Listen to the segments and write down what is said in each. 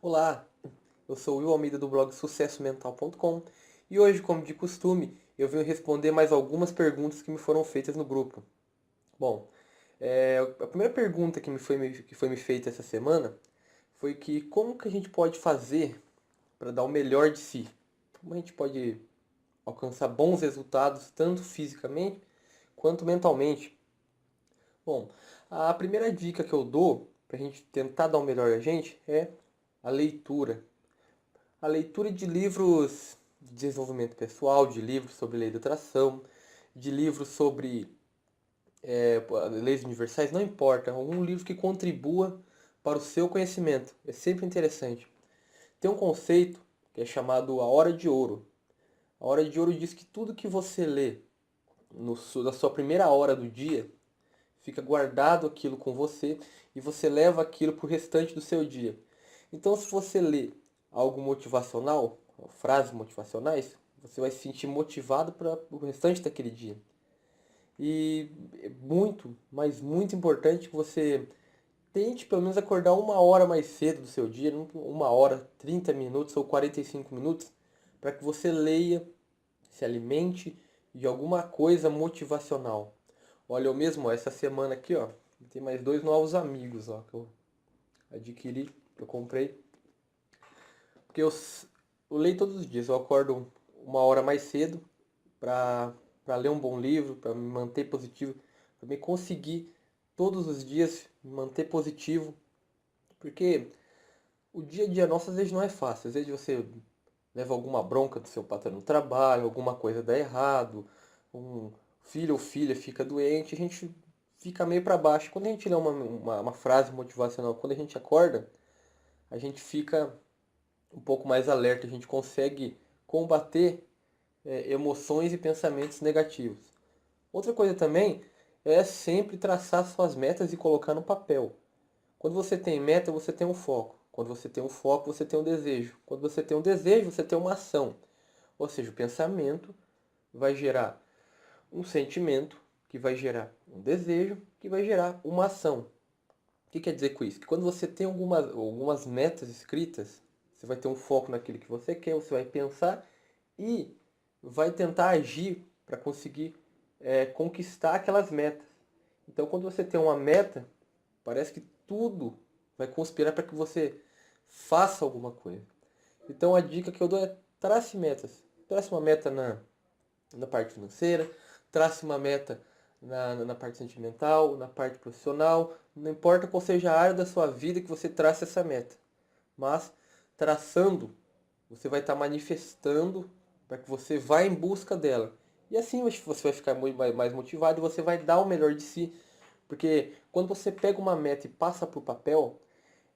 Olá, eu sou o Will Almeida do blog sucessomental.com e hoje, como de costume, eu venho responder mais algumas perguntas que me foram feitas no grupo. Bom, a primeira pergunta que foi me feita essa semana foi que como que a gente pode fazer para dar o melhor de si? Como a gente pode alcançar bons resultados tanto fisicamente quanto mentalmente? Bom, a primeira dica que eu dou para a gente tentar dar o melhor a gente é a leitura. A leitura de livros de desenvolvimento pessoal, de livros sobre lei da atração, de livros sobre leis universais, não importa, algum livro que contribua para o seu conhecimento. É sempre interessante. Tem um conceito que é chamado a hora de ouro. A hora de ouro diz que tudo que você lê na sua primeira hora do dia, fica guardado aquilo com você e você leva aquilo para o restante do seu dia. Então, se você lê algo motivacional, frases motivacionais, você vai se sentir motivado para o restante daquele dia. E é muito, mas muito importante que você tente pelo menos acordar uma hora mais cedo do seu dia, uma hora, 30 minutos ou 45 minutos, para que você leia, se alimente de alguma coisa motivacional. Olha, eu mesmo, ó, essa semana aqui, ó, tem mais dois novos amigos, ó, que eu adquiri, que eu comprei. Porque eu leio todos os dias, eu acordo uma hora mais cedo para ler um bom livro, para me manter positivo, para me conseguir todos os dias me manter positivo, porque o dia a dia nosso às vezes não é fácil, às vezes você leva alguma bronca do seu patrão no trabalho, alguma coisa dá errado, um filho ou filha fica doente, a gente fica meio para baixo. Quando a gente lê uma frase motivacional, quando a gente acorda, a gente fica um pouco mais alerta, a gente consegue combater emoções e pensamentos negativos. Outra coisa também é sempre traçar suas metas e colocar no papel. Quando você tem meta, você tem um foco. Quando você tem um foco, você tem um desejo. Quando você tem um desejo, você tem uma ação. Ou seja, o pensamento vai gerar um sentimento, que vai gerar um desejo, que vai gerar uma ação. O que quer dizer com isso? Que quando você tem algumas metas escritas, você vai ter um foco naquilo que você quer, você vai pensar e vai tentar agir para conseguir conquistar aquelas metas. Então, quando você tem uma meta, parece que tudo vai conspirar para que você faça alguma coisa. Então, a dica que eu dou é trace metas. Trace uma meta na parte financeira, trace uma meta na parte sentimental, na parte profissional, não importa qual seja a área da sua vida que você trace essa meta. Mas traçando, você vai estar manifestando para que você vá em busca dela. E assim você vai ficar muito mais motivado e você vai dar o melhor de si. Porque quando você pega uma meta e passa para o papel,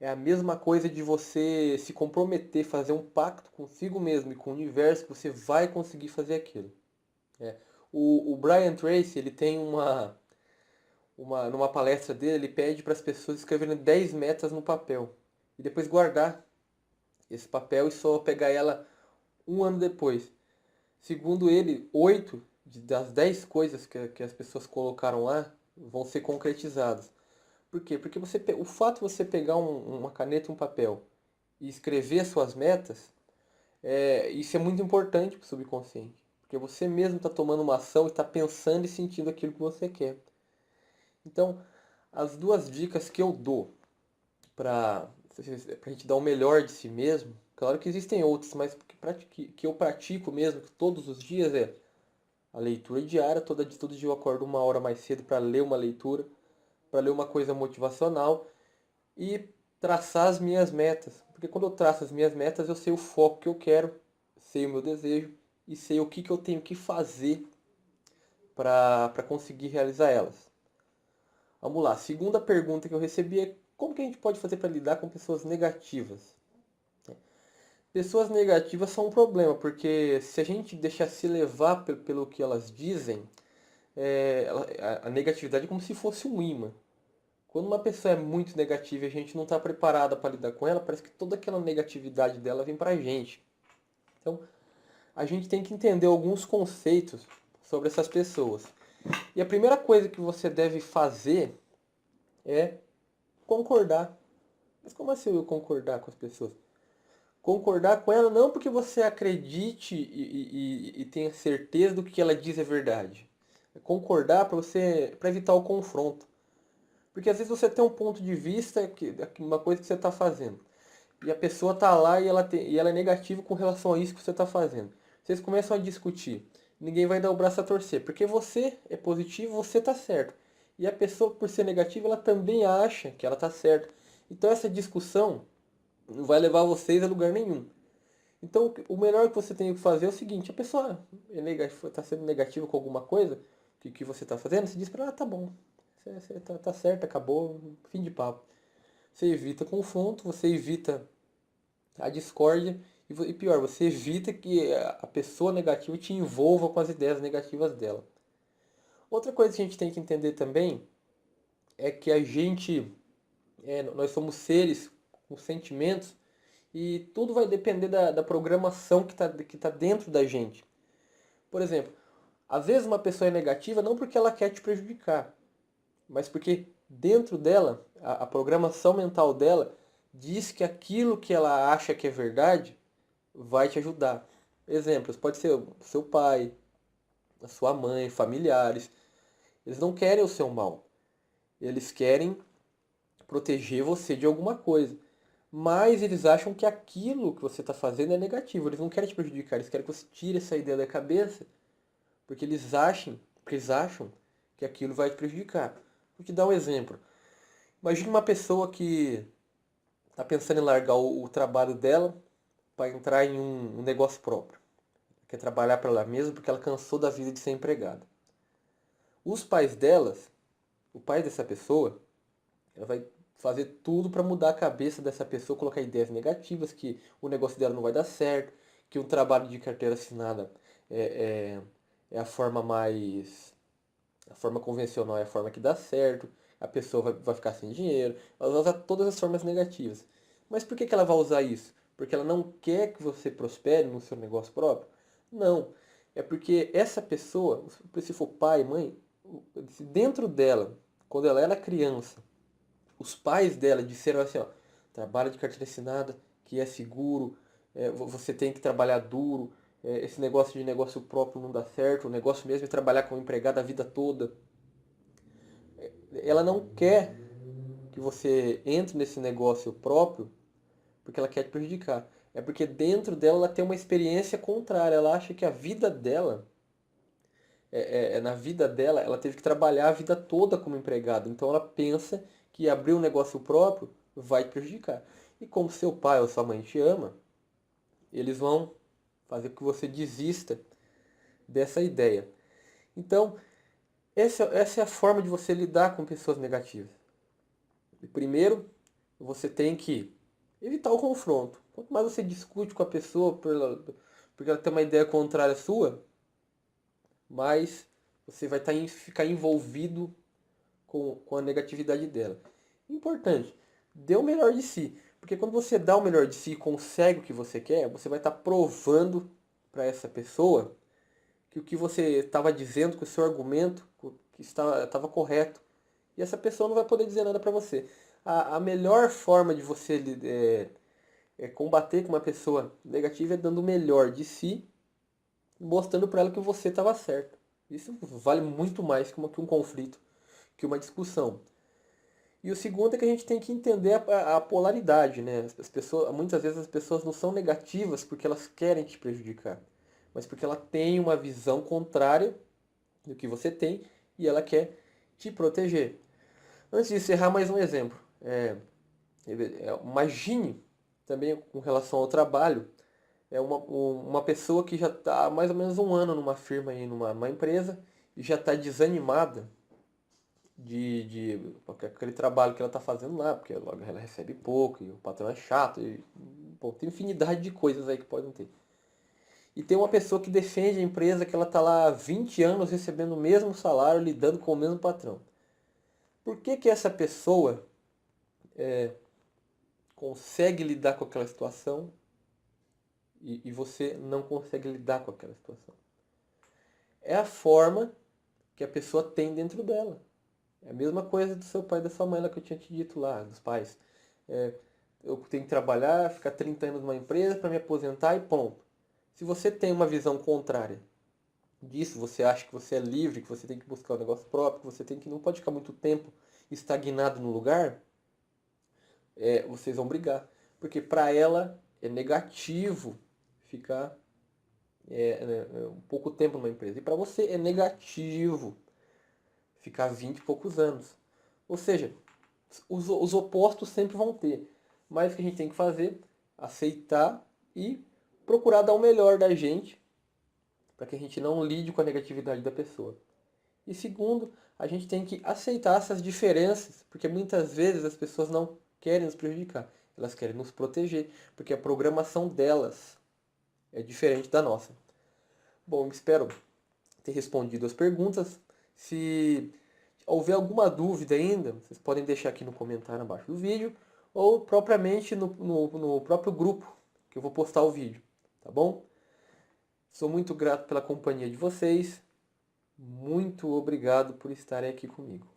é a mesma coisa de você se comprometer, fazer um pacto consigo mesmo e com o universo que você vai conseguir fazer aquilo. É. O Brian Tracy, ele tem numa palestra dele, ele pede para as pessoas escreverem 10 metas no papel e depois guardar esse papel e só pegar ela um ano depois. Segundo ele, 8 das 10 coisas que as pessoas colocaram lá vão ser concretizadas. Por quê? Porque o fato de você pegar uma caneta e um papel e escrever as suas metas, isso é muito importante para o subconsciente. Porque você mesmo está tomando uma ação e está pensando e sentindo aquilo que você quer. Então, as duas dicas que eu dou para a gente dar o melhor de si mesmo, claro que existem outras, mas que eu pratico mesmo todos os dias é a leitura diária. Todo dia eu acordo uma hora mais cedo para ler uma leitura, para ler uma coisa motivacional e traçar as minhas metas. Porque quando eu traço as minhas metas, eu sei o foco que eu quero, sei o meu desejo e sei o que eu tenho que fazer para conseguir realizar elas. Vamos lá, a segunda pergunta que eu recebi é como que a gente pode fazer para lidar com pessoas negativas? Pessoas negativas são um problema, porque se a gente deixar se levar pelo que elas dizem, a negatividade é como se fosse um imã. Quando uma pessoa é muito negativa e a gente não está preparada para lidar com ela, parece que toda aquela negatividade dela vem para a gente. Então, a gente tem que entender alguns conceitos sobre essas pessoas. E a primeira coisa que você deve fazer é concordar. Mas como assim eu concordar com as pessoas? Concordar com ela não porque você acredite e tenha certeza do que ela diz é verdade. É concordar para evitar o confronto. Porque às vezes você tem um ponto de vista, uma coisa que você está fazendo. E a pessoa está lá e ela é negativa com relação a isso que você está fazendo. Vocês começam a discutir. Ninguém vai dar o braço a torcer. Porque você é positivo, você está certo. E a pessoa, por ser negativa, ela também acha que ela está certa. Então essa discussão não vai levar vocês a lugar nenhum. Então, o melhor que você tem que fazer é o seguinte: a pessoa está sendo negativa com alguma coisa que você está fazendo, você diz para ela: tá bom, você tá certo, acabou, fim de papo. Você evita confronto, você evita a discórdia e pior, você evita que a pessoa negativa te envolva com as ideias negativas dela. Outra coisa que a gente tem que entender também é que nós somos seres com sentimentos e tudo vai depender da programação que tá dentro da gente. Por exemplo, às vezes uma pessoa é negativa não porque ela quer te prejudicar, mas porque dentro dela, a programação mental dela diz que aquilo que ela acha que é verdade vai te ajudar. Exemplos, pode ser o seu pai, a sua mãe, familiares. Eles não querem o seu mal. Eles querem proteger você de alguma coisa. Mas eles acham que aquilo que você está fazendo é negativo. Eles não querem te prejudicar, eles querem que você tire essa ideia da cabeça, porque eles acham que aquilo vai te prejudicar. Vou te dar um exemplo. Imagine uma pessoa que está pensando em largar o trabalho dela para entrar em um negócio próprio. Quer trabalhar para ela mesma porque ela cansou da vida de ser empregada. Os pais delas, o pai dessa pessoa, ela vai fazer tudo para mudar a cabeça dessa pessoa, colocar ideias negativas, que o negócio dela não vai dar certo, que um trabalho de carteira assinada é, é a forma mais. A forma convencional é a forma que dá certo, a pessoa vai ficar sem dinheiro, ela vai usar todas as formas negativas. Mas por que ela vai usar isso? Porque ela não quer que você prospere no seu negócio próprio? Não. É porque essa pessoa, se for pai, mãe, dentro dela, quando ela era criança, os pais dela disseram assim, ó, trabalha de carteira assinada, que é seguro, você tem que trabalhar duro, esse negócio de negócio próprio não dá certo, o negócio mesmo é trabalhar como empregado a vida toda. Ela não quer que você entre nesse negócio próprio porque ela quer te prejudicar. É porque dentro dela ela tem uma experiência contrária. Ela acha que a vida dela, na vida dela, ela teve que trabalhar a vida toda como empregada. Então ela pensa que abrir um negócio próprio vai te prejudicar. E como seu pai ou sua mãe te ama, eles vão fazer com que você desista dessa ideia. Então, essa é a forma de você lidar com pessoas negativas. Primeiro, você tem que evitar o confronto. Quanto mais você discute com a pessoa porque ela tem uma ideia contrária à sua, mais você vai ficar envolvido com a negatividade dela. Importante, dê o melhor de si. Porque quando você dá o melhor de si e consegue o que você quer, você vai estar provando para essa pessoa que o que você estava dizendo, que o seu argumento que estava correto. E essa pessoa não vai poder dizer nada para você. A melhor forma de você combater com uma pessoa negativa é dando o melhor de si, mostrando para ela que você estava certo. Isso vale muito mais que um conflito, que uma discussão. E o segundo é que a gente tem que entender a polaridade, né? Muitas vezes as pessoas não são negativas porque elas querem te prejudicar, mas porque ela tem uma visão contrária do que você tem e ela quer te proteger. Antes de encerrar, mais um exemplo. Imagine também com relação ao trabalho, uma pessoa que já está há mais ou menos um ano numa firma, aí, numa empresa, e já está desanimada porque aquele trabalho que ela está fazendo lá, porque logo ela recebe pouco, e o patrão é chato, bom, tem infinidade de coisas aí que podem ter. E tem uma pessoa que defende a empresa que ela está lá há 20 anos recebendo o mesmo salário, lidando com o mesmo patrão. Por que essa pessoa consegue lidar com aquela situação e você não consegue lidar com aquela situação? É a forma que a pessoa tem dentro dela. É a mesma coisa do seu pai e da sua mãe lá que eu tinha te dito lá, dos pais. eu tenho que trabalhar, ficar 30 anos numa empresa para me aposentar e pronto. Se você tem uma visão contrária disso, você acha que você é livre, que você tem que buscar um negócio próprio, que você tem que não pode ficar muito tempo estagnado no lugar, vocês vão brigar. Porque para ela é negativo ficar um pouco tempo numa empresa. E para você é negativo ficar 20 e poucos anos. Ou seja, os opostos sempre vão ter. Mas o que a gente tem que fazer? Aceitar e procurar dar o melhor da gente para que a gente não lide com a negatividade da pessoa. E segundo, a gente tem que aceitar essas diferenças, porque muitas vezes as pessoas não querem nos prejudicar, elas querem nos proteger, porque a programação delas é diferente da nossa. Bom, espero ter respondido as perguntas. Se houver alguma dúvida ainda, vocês podem deixar aqui no comentário abaixo do vídeo, ou propriamente no próprio grupo, que eu vou postar o vídeo, tá bom? Sou muito grato pela companhia de vocês. Muito obrigado por estarem aqui comigo.